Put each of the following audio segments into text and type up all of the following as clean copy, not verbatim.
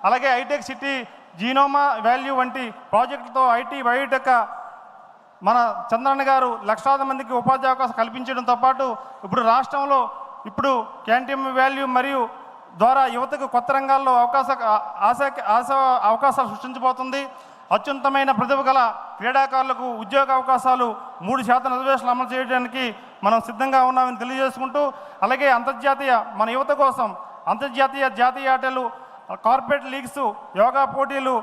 అలాగే hitech city, జీనోమా value వంటి ప్రాజెక్టులతో IT Biotech మన చంద్రన్న గారు లక్షలాది మందికి ఉపాధి అవకాశం కల్పించడంతో పాటు ఇప్పుడు రాష్ట్రంలో క్యాంటీన్ వాల్యూ మరియు ద్వారా యువతకు కొత్త రంగాల్లో అవకాశాలు సృష్టించబోతుంది. అత్యున్నతమైన ప్రతిభ గల క్రీడాకారులకు ఉద్యోగ అవకాశాలు 3% రిజర్వేషన్లు అమలు చేయడానికి మనం సిద్ధంగా ఉన్నామని తెలియజేసుకుంటూ, అలాగే మన యువత కోసం జాతీయ ఆటలు, కార్పొరేట్ లీగ్స్, యోగా పోటీలు,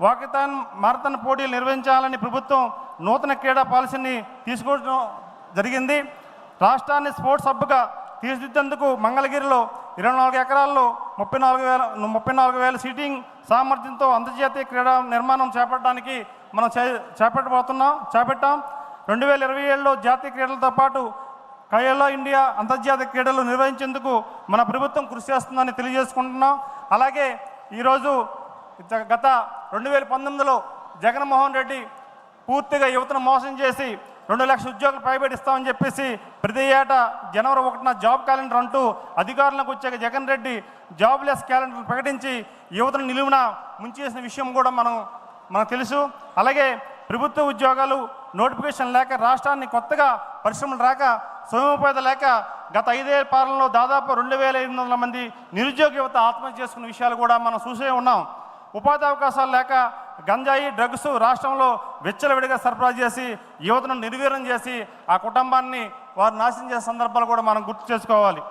వాకథాన్ మారథాన్ పోటీలు నిర్వహించాలని ప్రభుత్వం నూతన క్రీడా పాలసీని తీసుకోవడం జరిగింది. రాష్ట్రాన్ని స్పోర్ట్స్ హబ్గా తీర్చిదిద్దేందుకు మంగళగిరిలో 24 ఎకరాల్లో 34,000 సీటింగ్ సామర్థ్యంతో అంతర్జాతీయ క్రీడా నిర్మాణం చేపట్టడానికి మనం చేపట్టాం. 2027లో జాతీయ క్రీడలతో పాటు ఖేలో ఇండియా అంతర్జాతీయ క్రీడలు నిర్వహించేందుకు మన ప్రభుత్వం కృషి చేస్తుందని తెలియజేసుకుంటున్నాం. అలాగే ఈరోజు గత 2019లో జగన్మోహన్ రెడ్డి పూర్తిగా యువతను మోసం చేసి 2 లక్షల ఉద్యోగాలు పైబడి ఇస్తామని చెప్పేసి ప్రతి ఏటా జనవరి 1న జాబ్ క్యాలెండర్ అంటూ అధికారులకు వచ్చాక జగన్ రెడ్డి జాబ్లెస్ క్యాలెండర్ ప్రకటించి యువతను నిలువున ముంచేసిన విషయం కూడా మనకు తెలుసు. అలాగే ప్రభుత్వ ఉద్యోగాలు నోటిఫికేషన్ లేక రాష్ట్రాన్ని కొత్తగా పరిశ్రమలు రాక స్వయంపాద లేక గత 5 ఏళ్ల పాలనలో దాదాపు 2,500 మంది నిరుద్యోగ యువత ఆత్మహత్య చేసుకున్న విషయాలు కూడా మనం చూసే ఉన్నాం. ఉపాధి అవకాశాలు లేక గంజాయి, డ్రగ్స్ రాష్ట్రంలో విచ్చలవిడిగా సరఫరా చేసి యువతను నిర్వీర్యం చేసి ఆ కుటుంబాన్ని వారు నాశనం చేసే సందర్భాలు కూడా మనం గుర్తు చేసుకోవాలి.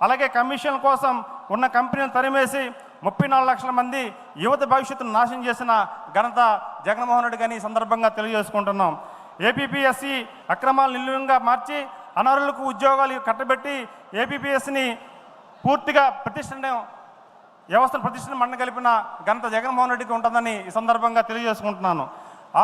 అలాగే కమిషన్ కోసం ఉన్న కంపెనీలను తరిమేసి 34 లక్షల మంది యువత భవిష్యత్తును నాశనం చేసిన ఘనత జగన్మోహన్ రెడ్డి గారిని సందర్భంగా తెలియజేసుకుంటున్నాం. ఏపీపీఎస్సీ అక్రమాలు నిలువుగా మార్చి అనర్హులకు ఉద్యోగాలు కట్టబెట్టి ఏపీపీఎస్సీని పూర్తిగా వ్యవస్థను ప్రతిష్టను మండగలిపిన ఘనత జగన్మోహన్ రెడ్డికి ఉంటుందని ఈ సందర్భంగా తెలియజేసుకుంటున్నాను.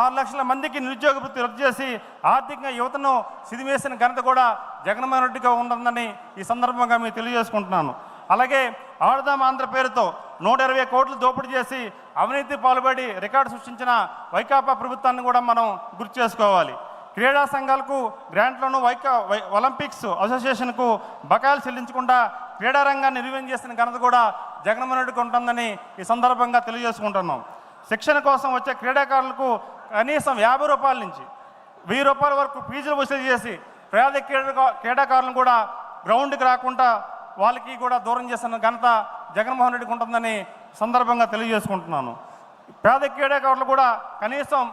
6 లక్షల మందికి నిరుద్యోగ వృత్తి రద్దు చేసి ఆర్థికంగా యువతను సిదిమేసిన ఘనత కూడా జగన్మోహన్ రెడ్డిగా ఉంటుందని ఈ సందర్భంగా మీకు తెలియజేసుకుంటున్నాను. అలాగే ఆడుదాం ఆంధ్ర పేరుతో 120 కోట్లు దోపిడీ చేసి అవినీతి పాల్పడి రికార్డు సృష్టించిన వైకాపా ప్రభుత్వాన్ని కూడా మనం గుర్తు చేసుకోవాలి. క్రీడా సంఘాలకు గ్రాంట్లను ఒలింపిక్స్ అసోసియేషన్కు బకాయిలు చెల్లించకుండా క్రీడా రంగాన్ని నిర్వహణ చేసిన ఘనత కూడా జగన్మోహన్ రెడ్డికి ఉంటుందని ఈ సందర్భంగా తెలియజేసుకుంటున్నాం. శిక్షణ కోసం వచ్చే క్రీడాకారులకు కనీసం 50 రూపాయల నుంచి 1000 రూపాయల వరకు ఫీజులు వసూలు చేసి పేద క్రీడాకారులను కూడా గ్రౌండ్కి రాకుండా వాళ్ళకి కూడా దూరం చేసిన ఘనత జగన్మోహన్ రెడ్డికి ఉంటుందని సందర్భంగా తెలియజేసుకుంటున్నాను. పేద క్రీడాకారులు కూడా కనీసం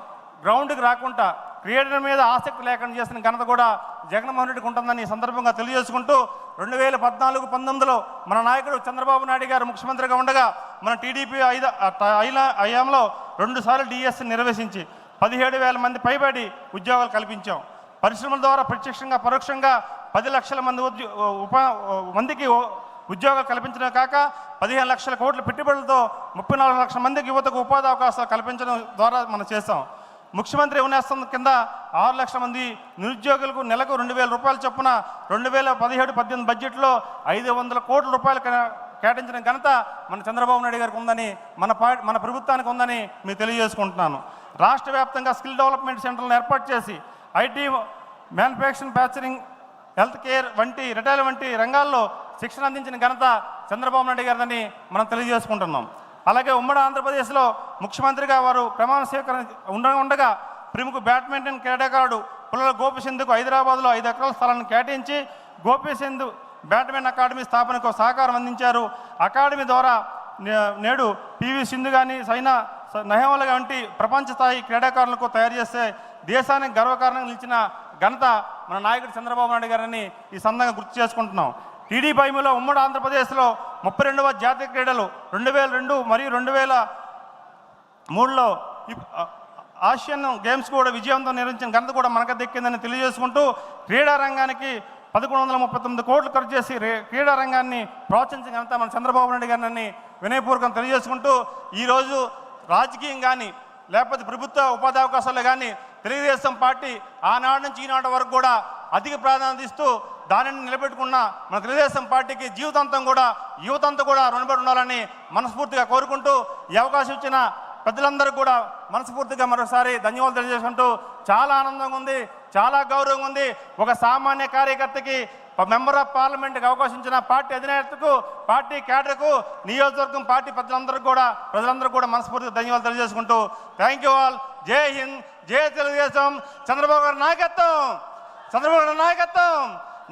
గ్రౌండ్కి రాకుండా క్రీడల మీద ఆసక్తి లేకుండా చేసిన ఘనత కూడా జగన్మోహన్ రెడ్డికి ఉంటుందని సందర్భంగా తెలియజేసుకుంటూ 2014-19లో మన నాయకుడు చంద్రబాబు నాయుడు గారు ముఖ్యమంత్రిగా ఉండగా మన టీడీపీ హయాంలో 2 సార్లు డిఎస్సి నిర్వహించి 17,000 మంది పైబడి ఉద్యోగాలు కల్పించాం. పరిశ్రమల ద్వారా ప్రత్యక్షంగా పరోక్షంగా 10 లక్షల మందికి ఉద్యోగాలు కల్పించడం కాక 15 లక్షల కోట్ల పెట్టుబడులతో 34 లక్షల మందికి యువతకు ఉపాధి అవకాశాలు కల్పించడం ద్వారా మనం చేస్తాం. ముఖ్యమంత్రి యువనేస్తం కింద 6 లక్షల మంది నిరుద్యోగులకు నెలకు 2,000 రూపాయలు చొప్పున 2017-18 బడ్జెట్లో 500 కోట్ల రూపాయలు కేటాయించిన ఘనత మన చంద్రబాబు నాయుడు గారికి ఉందని మన ప్రభుత్వానికి ఉందని మీకు తెలియజేసుకుంటున్నాను. రాష్ట్ర వ్యాప్తంగా స్కిల్ డెవలప్మెంట్ సెంటర్లను ఏర్పాటు చేసి IT, manufacturing, health care retail వంటి రంగాల్లో శిక్షణ అందించిన ఘనత చంద్రబాబు నాయుడు గారిని మనం తెలియజేసుకుంటున్నాం. అలాగే ఉమ్మడి ఆంధ్రప్రదేశ్లో ముఖ్యమంత్రిగా వారు ప్రమాణ స్వీకరణ ఉండగా ప్రముఖ బ్యాడ్మింటన్ క్రీడాకారుడు పుల్లల గోపిచంద్కు హైదరాబాద్లో 5 ఎకరాల స్థలాన్ని కేటాయించి గోపిచంద్ బ్యాడ్మింటన్ అకాడమీ స్థాపనకు సహకారం అందించారు. అకాడమీ ద్వారా నేడు పివి సింధు కానీ సైనా నెహ్వాల్ వంటి ప్రపంచ స్థాయి క్రీడాకారులకు తయారు చేస్తే దేశానికి గర్వకారణంగా నిలిచిన ఘనత మన నాయకుడు చంద్రబాబు నాయుడు గారిని ఈ సందర్భంగా గుర్తు చేసుకుంటున్నాం. టీడీపీ హయాంలో ఉమ్మడి ఆంధ్రప్రదేశ్లో 32వ జాతీయ క్రీడలు 2002 మరియు 2003లో ఆసియన్ గేమ్స్ కూడా విజయవంతం నిర్వహించిన ఘనత కూడా మనకు దక్కిందని తెలియజేసుకుంటూ క్రీడా రంగానికి 1139 కోట్లు ఖర్చు చేసి క్రీడా రంగాన్ని ప్రోత్సహించిన ఘనత మన చంద్రబాబు నాయుడు గారిని వినయపూర్వకం తెలియజేసుకుంటూ ఈరోజు రాజకీయం కానీ లేకపోతే ప్రభుత్వ ఉపాధి అవకాశాలు కానీ తెలుగుదేశం పార్టీ ఆనాడు నుంచి ఈనాటి వరకు కూడా అధిక ప్రాధాన్యత ఇస్తూ దానిని నిలబెట్టుకున్న మన తెలుగుదేశం పార్టీకి జీవితాంతం కూడా యువతంతా కూడా రుణపడి ఉండాలని మనస్ఫూర్తిగా కోరుకుంటూ ఈ అవకాశం ఇచ్చిన పెద్దలందరూ కూడా మనస్ఫూర్తిగా మరోసారి ధన్యవాదాలు తెలియజేసుకుంటూ చాలా ఆనందంగా ఉంది, చాలా గౌరవంగా ఉంది. ఒక సామాన్య కార్యకర్తకి మెంబర్ ఆఫ్ పార్లమెంట్కి అవకాశం ఇచ్చిన పార్టీ అధినేతకు, పార్టీ క్యాడర్కు, నియోజకవర్గం పార్టీ ప్రజలందరూ కూడా మనస్ఫూర్తిగా ధన్యవాదాలు తెలియజేసుకుంటూ థ్యాంక్ యూ ఆల్. జై హింద్, జై తెలుగుదేశం, చంద్రబాబు గారి నాయకత్వం, చంద్రబాబు గారి నాయకత్వం,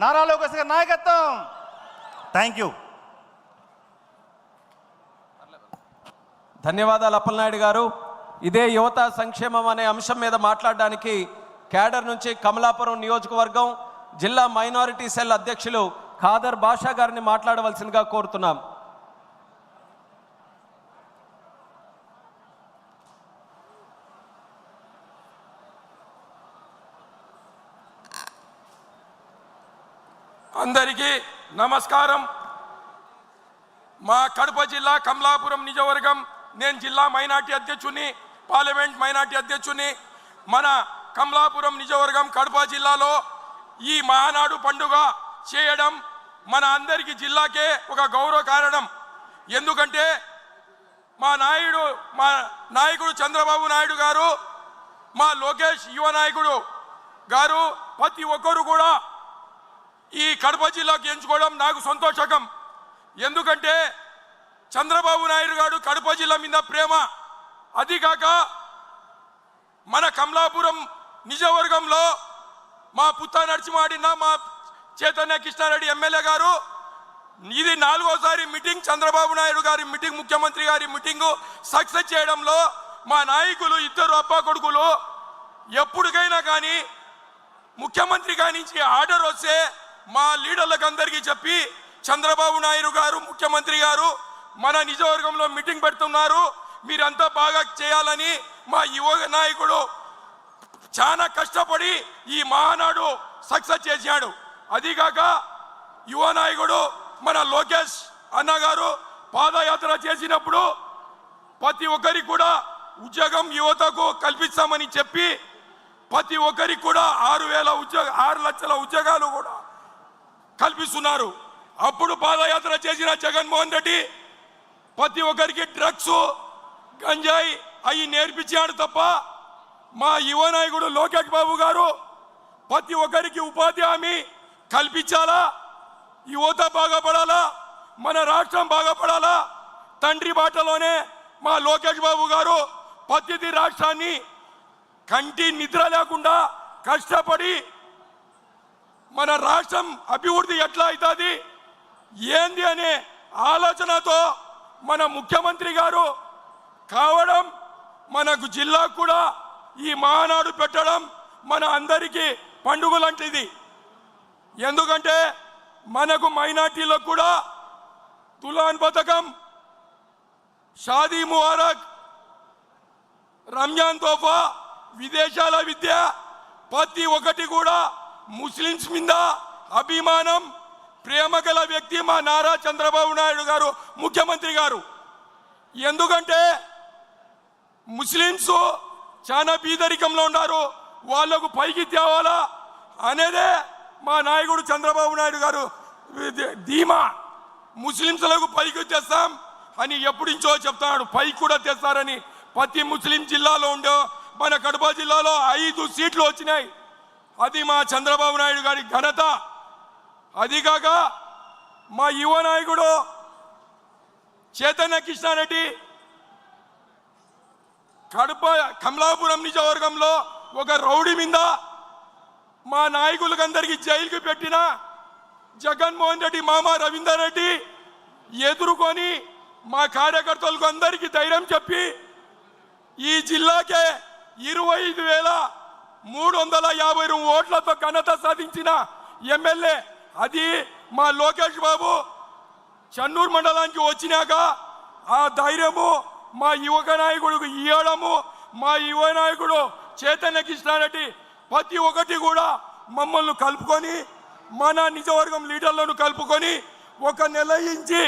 నారా లోకేష్ గారి నాయకత్వం. Thank you. ధన్యవాదాలు అప్పలనాయుడు గారు. ఇదే యువత సంక్షేమం అనే అంశం మీద మాట్లాడడానికి క్యాడర్ నుంచి కమలాపురం నియోజకవర్గం జిల్లా మైనారిటీ సెల్ అధ్యక్షులు ఖాదర్ బాషా గారిని మాట్లాడవలసిందిగా కోరుతున్నాం. అందరికీ నమస్కారం. మా కడప జిల్లా కమలాపురం నియోజకవర్గం, నేను జిల్లా మైనార్టీ అధ్యక్షుని, పార్లమెంట్ మైనార్టీ అధ్యక్షుని. మన కమలాపురం నియోజకవర్గం కడప జిల్లాలో ఈ మహానాడు పండుగ చేయడం మన అందరికీ జిల్లాకే ఒక గౌరవ కారణం. ఎందుకంటే మా నాయకుడు చంద్రబాబు నాయుడు గారు, మా లోకేష్ యువ నాయకుడు గారు ప్రతి ఒక్కరు కూడా ఈ కడప జిల్లాకు ఎంచుకోవడం నాకు సంతోషకం. ఎందుకంటే చంద్రబాబు నాయుడు గారు కడప జిల్లా మీద ప్రేమ, అది కాక మన కమలాపురం నియోజకవర్గంలో మా పుత్త నరసింహాడిన మా చైతన్య కృష్ణారెడ్డి ఎమ్మెల్యే గారు ఇది 4వ మీటింగ్, చంద్రబాబు నాయుడు గారి మీటింగ్, ముఖ్యమంత్రి గారి మీటింగ్ సక్సెస్ చేయడంలో మా నాయకులు ఇద్దరు అబ్బా కొడుకులు ఎప్పటికైనా కానీ ముఖ్యమంత్రి గారి నుంచి ఆర్డర్ వస్తే మా లీడర్లకు అందరికీ చెప్పి చంద్రబాబు నాయుడు గారు ముఖ్యమంత్రి గారు మన నియోజకవర్గంలో మీటింగ్ పెడుతున్నారు, మీరంతా బాగా చేయాలని మా యువ నాయకుడు చాలా కష్టపడి ఈ మహానాడు సక్సెస్ చేశాడు. అదిగాక యువ నాయకుడు మన లోకేష్ అన్న గారు పాదయాత్ర చేసినప్పుడు ప్రతి ఒక్కరికి కూడా ఉద్యోగం యువతకు కల్పిస్తామని చెప్పి ప్రతి ఒక్కరికి కూడా 6 లక్షల ఉద్యోగాలు కూడా కల్పిస్తున్నారు. అప్పుడు పాదయాత్ర చేసిన జగన్మోహన్ రెడ్డి ప్రతి ఒక్కరికి డ్రగ్స్, గంజాయి అవి నేర్పించాడు తప్ప మా యువ నాయకుడు లోకేష్ బాబు గారు ప్రతి ఒక్కరికి ఉపాధి హామీ కల్పించాలా, యువత బాగుపడాలా, మన రాష్ట్రం బాగుపడాలా. తండ్రి బాటలోనే మా లోకేష్ బాబు గారు ప్రతి రాష్ట్రాన్ని కంటి నిద్ర లేకుండా కష్టపడి మన రాష్ట్రం అభివృద్ధి ఎట్లా అవుతుంది ఏంది అనే ఆలోచనతో మన ముఖ్యమంత్రి గారు కావడం, మనకు జిల్లాకు కూడా ఈ మహానాడు పెట్టడం మన అందరికీ పండుగ లాంటిది. ఎందుకంటే మనకు మైనార్టీలకు కూడా తులాన్ పథకం, షాదీ ముబారక్, రంజాన్ తోఫా, విదేశాల విద్య ప్రతి ఒక్కటి కూడా ముస్లిమ్స్ మీద అభిమానం, ప్రేమ గల వ్యక్తి మా నారా చంద్రబాబు నాయుడు గారు ముఖ్యమంత్రి గారు. ఎందుకంటే ముస్లిమ్స్ చాలా బీదరికంలో ఉన్నారు, వాళ్లకు పైకి తేవాలా అనేదే మా నాయకుడు చంద్రబాబు నాయుడు గారు ధీమా. ముస్లింలకు పైకి తెస్తాం అని ఎప్పుడించో చెప్తాడు, పైకి కూడా తెస్తారని. ప్రతి ముస్లిం జిల్లాలో ఉండే మన కడప జిల్లాలో 5 సీట్లు వచ్చినాయి, అది మా చంద్రబాబు నాయుడు గారి ఘనత. అదిగాక మా యువ నాయకుడు చైతన్య కృష్ణారెడ్డి కమలాపురం నియోజకవర్గంలో ఒక రౌడీ మీద మా నాయకులకందరికీ జైలుకి పెట్టిన జగన్మోహన్ రెడ్డి మామ రవీందర్ రెడ్డి ఎదుర్కొని మా కార్యకర్తలకు అందరికీ ధైర్యం చెప్పి ఈ జిల్లాకే 25,350 ఓట్లతో ఘనత సాధించిన ఎమ్మెల్యే అది మా లోకేష్ బాబు. చెన్నూరు మండలానికి వచ్చినాక ఆ ధైర్యము మా యువక నాయకుడికి ఇవ్వడము, మా యువ నాయకుడు చైతన్య కృష్ణారెడ్డి ప్రతి ఒక్కటి కూడా మమ్మల్ని కలుపుకొని మన నిజవర్గం లీడర్లను కలుపుకొని 1 నెల నుంచి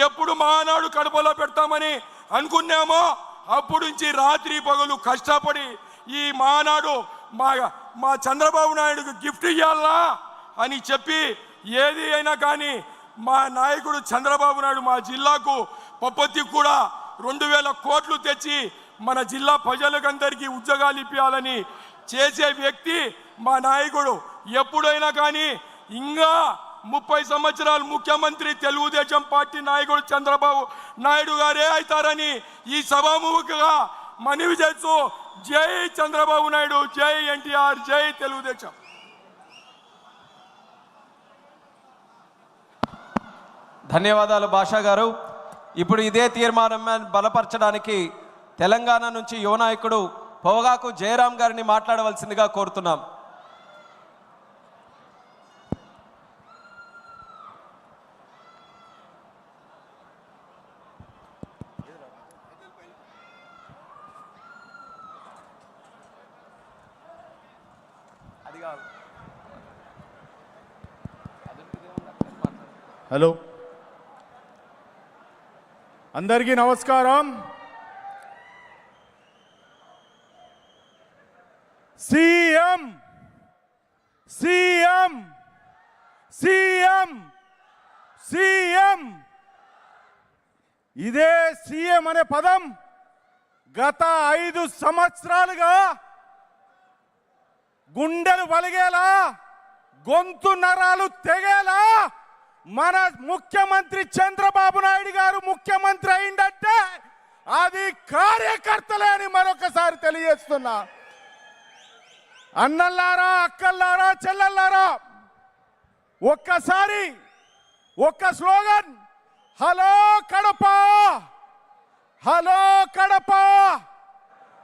ఎప్పుడు మహానాడు కడపలో పెడతామని అనుకున్నామో అప్పుడు నుంచి రాత్రి పగలు కష్టపడి ఈ మహానాడు మా చంద్రబాబు నాయుడుకి గిఫ్ట్ ఇవ్వాలా అని చెప్పి ఏది అయినా కానీ మా నాయకుడు చంద్రబాబు నాయుడు మా జిల్లాకు పప్పతి కూడా 2,000 కోట్లు తెచ్చి మన జిల్లా ప్రజలకందరికీ ఉద్యోగాలు ఇప్పించాలని చేసే వ్యక్తి మా నాయకుడు. ఎప్పుడైనా కానీ ఇంకా 30 సంవత్సరాలు ముఖ్యమంత్రి తెలుగుదేశం పార్టీ నాయకుడు చంద్రబాబు నాయుడు గారే అవుతారని ఈ సభాముఖంగా మనవి చేస్తూ జై చంద్రబాబు నాయుడు, జై ఎన్టీఆర్, జై తెలుగుదేశం. ధన్యవాదాలు భాషా గారు. ఇప్పుడు ఇదే తీర్మానం బలపరచడానికి తెలంగాణ నుంచి యువ నాయకుడు పొగాకు జయరాం గారిని మాట్లాడవలసిందిగా కోరుతున్నాం. హలో, అందరికీ నమస్కారం. సీఎం సీఎం సీఎం సీఎం ఇదే సీఎం అనే పదం గత 5 సంవత్సరాలుగా గుండెలు వలిగేలా, గొంతు నరాలు తెగేలా మన ముఖ్యమంత్రి చంద్రబాబు నాయుడు గారు ముఖ్యమంత్రి అయిందంటే అది కార్యకర్తలే అని మరొకసారి తెలియజేస్తున్నా. అన్నల్లారా, అక్కల్లారా, చెల్లెల్లారా, ఒక్కసారి ఒక్క slogan, hello Kadapa, hello Kadapa,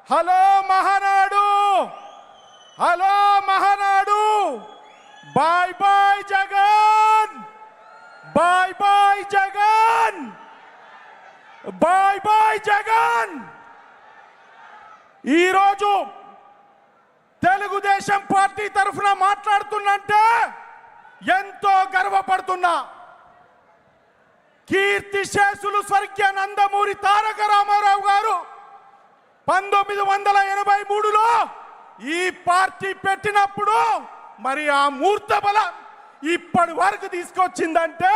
hello Mahanadu, hello Mahanadu, bye bye Jagan, bye bye Jagan, bye bye Jagan. ఈరోజు తెలుగుదేశం పార్టీ తరఫున మాట్లాడుతున్నంటే ఎంతో గర్వపడుతున్నా. కీర్తిశేషులు స్వర్గీయ నందమూరి తారక రామారావు గారు 1983లో ఈ పార్టీ పెట్టినప్పుడు మరి ఆ మూర్త బలం ఇప్పటి వరకు తీసుకొచ్చిందంటే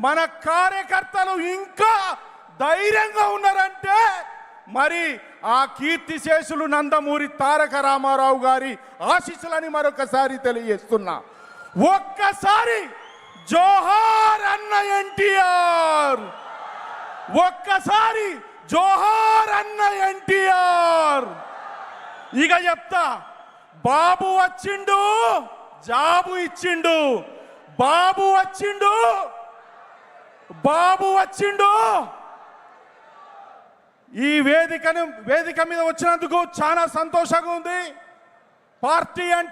మన కార్యకర్తలు ఇంకా ధైర్యంగా ఉన్నారంటే మరి ఆ కీర్తిశేషులు నందమూరి తారక రామారావు గారి ఆశీస్సులని మరొకసారి తెలియజేస్తున్నా. ఒక్కసారి జోహార్ అన్న ఎన్టీఆర్, ఒక్కసారి జోహార్ అన్న ఎన్టీఆర్. ఇక చెప్తా, బాబు వచ్చిండు, జాబు ఇచ్చిండు, బాబు వచ్చిండు, బాబు వచ్చిండు. ఈ వేదిక మీద వచ్చినందుకు చాలా సంతోషంగా ఉంది. పార్టీ అంటే